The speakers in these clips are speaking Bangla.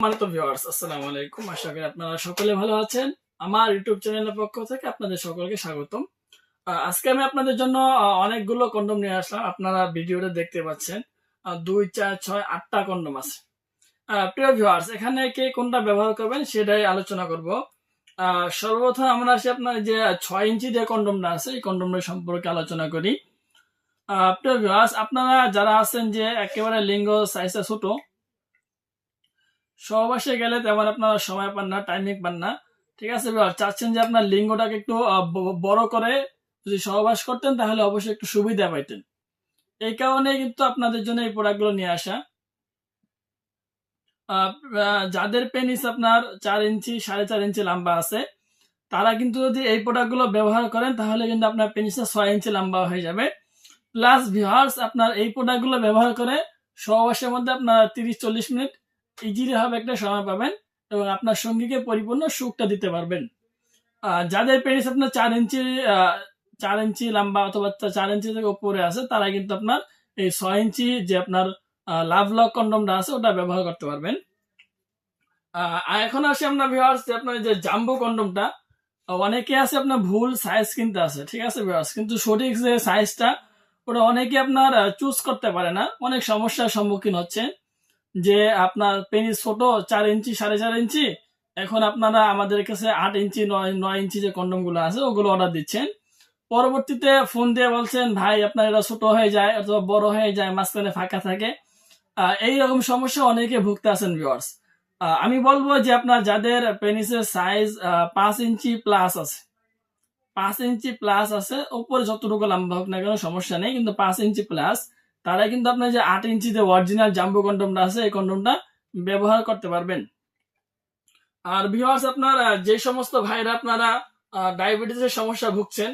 সম্মানিত ভিউয়ার্স, আসসালামু আলাইকুম। আশা করি আপনারা সকলে ভালো আছেন। আমার ইউটিউব চ্যানেলের পক্ষ থেকে আপনাদের সকলকে স্বাগতম। আজকে আমি আপনাদের জন্য অনেকগুলো কন্ডম নিয়ে আসলাম। আপনারা ভিডিওতে দেখতে পাচ্ছেন 2, 4, 6, 8টা কন্ডম আছে। প্রিয় ভিউয়ার্স, এখানে কে কোনটা ব্যবহার করবেন সেটাই আলোচনা করব। সর্বপ্রথম আমরা আসি আপনার যে 6 ইঞ্চি যে কন্ডমটা আছে এই কন্ডমটা সম্পর্কে আলোচনা করি। প্রিয় ভিউয়ার্স, আপনারা যারা আছেন যে একেবারে লিঙ্গ সাইজটা ছোট, সহবাসে গেলে তেমন আপনারা সময় পান না, টাইমিং পান না, ঠিক আছে। চাচ্ছেন যে আপনার লিঙ্গটাকে একটু বড় করে যদি সহবাস করতেন তাহলে অবশ্যই একটু সুবিধা পাইতেন। এই কারণে কিন্তু আপনাদের জন্য এই প্রোডাক্টগুলো নিয়ে আসা। যাদের পেনিস আপনার 4 ইঞ্চি 4.5 ইঞ্চি লম্বা আছে তারা কিন্তু যদি এই প্রোডাক্টগুলো ব্যবহার করেন তাহলে কিন্তু আপনার পেনিসটা 6 ইঞ্চি লম্বা হয়ে যাবে। প্লাস ভিউয়ার্স, আপনার এই প্রোডাক্টগুলো ব্যবহার করে সহবাসের মধ্যে আপনার 30-40 মিনিট ইজিলি হবে একটা সময় পাবেন এবং আপনার সঙ্গীকে পরিপূর্ণ সুখটা দিতে পারবেন। যাদের পেনিস আপনার 4 ইঞ্চি লম্বা অথবা 4 ইঞ্চি থেকে উপরে আছে তারা কিন্তু আপনার এই 6 ইঞ্চি যে আপনার লাভ লক কন্ডমটা আছে ওটা ব্যবহার করতে পারবেন। এখন আসি আমরা ভিউয়ার্স যে আপনার যে জাম্বো কন্ডমটা, অনেকে আছে আপনার ভুল সাইজ কিনতে আছে, ঠিক আছে ভিউয়ার্স, কিন্তু সঠিক যে সাইজটা ওটা অনেকে আপনার চুজ করতে পারে না, অনেক সমস্যার সম্মুখীন হচ্ছে। যে আপনার পেনিস ছোট 4 ইঞ্চি 4.5 ইঞ্চি, এখন আপনারা আমাদের কাছে 8 ইঞ্চি 9 ইঞ্চি যে কন্ডম গুলো আছে ওগুলো অর্ডার দিচ্ছেন। পরবর্তীতে ফোন দিয়ে বলছেন ভাই আপনার এটা ছোট হয়ে যায় অথবা বড় হয়ে যায়, মাঝখানে ফাঁকা থাকে। এইরকম সমস্যা অনেকে ভুগতে আছেন ভিউয়ার্স। আমি বলবো যে আপনার যাদের পেনিসের সাইজ 5 ইঞ্চি প্লাস আছে, 5 ইঞ্চি প্লাস আছে, উপরে যতটুকু লম্বা হোক না কেন সমস্যা নেই, কিন্তু 5 ইঞ্চি প্লাস তারা কিন্তু আপনার যে 8 ইঞ্চি যে অরিজিনাল জাম্বো কন্ডমটা আছে এই কন্ডমটা ব্যবহার করতে পারবেন। আর ভিউয়ার্স, আপনার যে সমস্ত ভাইরা আপনারা ডায়াবেটিসের সমস্যা ভুগছেন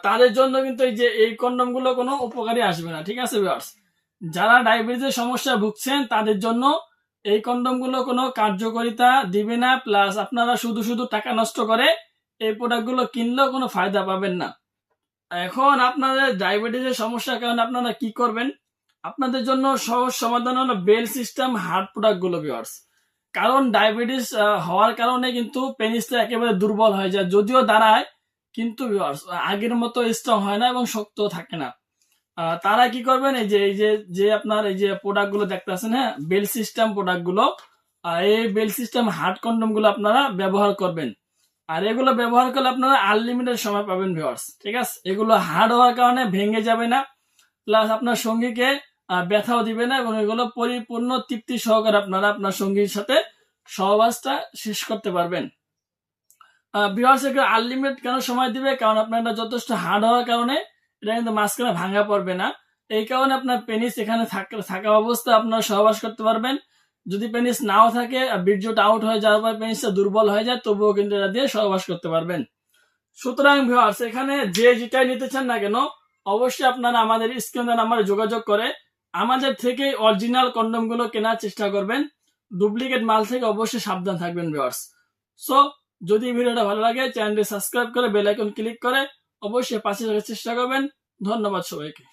তাদের জন্য কিন্তু এই যে এই কন্ডম গুলো কোনো উপকারী আসবে না, ঠিক আছে ভিউয়ার্স। যারা ডায়াবেটিসের সমস্যা ভুগছেন তাদের জন্য এই কন্ডম গুলো কোনো কার্যকারিতা দিবে না, প্লাস আপনারা শুধু শুধু টাকা নষ্ট করে এই প্রোডাক্ট গুলো কিনলেও কোনো ফায়দা পাবেন না। এখন আপনাদের ডায়াবেটিসের সমস্যার কারণে আপনারা কি করবেন? আপনাদের জন্য সহজ সমাধান হলো বেল সিস্টেম হার্ট প্রোডাক্ট গুলো ভিউয়ার্স। কারণ ডায়াবেটিস হওয়ার কারণে কিন্তু পেনিসটা একেবারে দুর্বল হয়ে যায়, যদিও দাঁড়ায় কিন্তু ভিউয়ার্স আগের মতো স্ট্রং হয় না এবং শক্ত থাকে না। তারা কি করবেন, এই যে আপনার এই যে প্রোডাক্ট গুলো দেখতেছেন, হ্যাঁ, বেল সিস্টেম প্রোডাক্ট গুলো, এই বেল সিস্টেম হার্ট কন্ডম গুলো আপনারা ব্যবহার করবেন। আর এগুলো ব্যবহার করলে আপনারা আনলিমিটেড সময় পাবেন ভিউয়ার্স, ঠিক আছে। এগুলো হার্ড হওয়ার কারণে ভেঙে যাবে না, প্লাস আপনার সঙ্গীকে ব্যথাও দিবে না, এবং এগুলো পরিপূর্ণ তৃপ্তি সহকারে আপনারা আপনার সঙ্গীর সাথে সহবাসটা শেষ করতে পারবেন। ভিউয়ার্স, এগুলো আনলিমিটেড কেন সময় দিবে? কারণ আপনার এটা যথেষ্ট হার্ড হওয়ার কারণে এটা কিন্তু মাঝখানে ভাঙা পড়বে না। এই কারণে আপনার পেনিস এখানে থাকা অবস্থায় আপনারা সহবাস করতে পারবেন। যদি পেনিস নাও থাকে, বীর্যটা আউট হয়ে যাওয়ার পর পেনিসটা দুর্বল হয়ে যায়, তবুও কিন্তু এটা দিয়ে সহবাস করতে পারবেন। সুতরাং ভিউয়ার্স, এখানে যে যেটাই নিতে চান না কেন অবশ্যই আপনারা আমাদের স্ক্রিনে নাম্বারে যোগাযোগ করে আমাদের থেকে অরিজিনাল কন্ডম গুলো কেনার চেষ্টা করবেন। ডুপ্লিকেট মাল থেকে অবশ্যই সাবধান থাকবেন ভিউয়ার্স। সো যদি ভিডিওটা ভালো লাগে চ্যানেলটি সাবস্ক্রাইব করে বেল আইকন ক্লিক করে অবশ্যই পাশে থাকার চেষ্টা করবেন। ধন্যবাদ সবাইকে।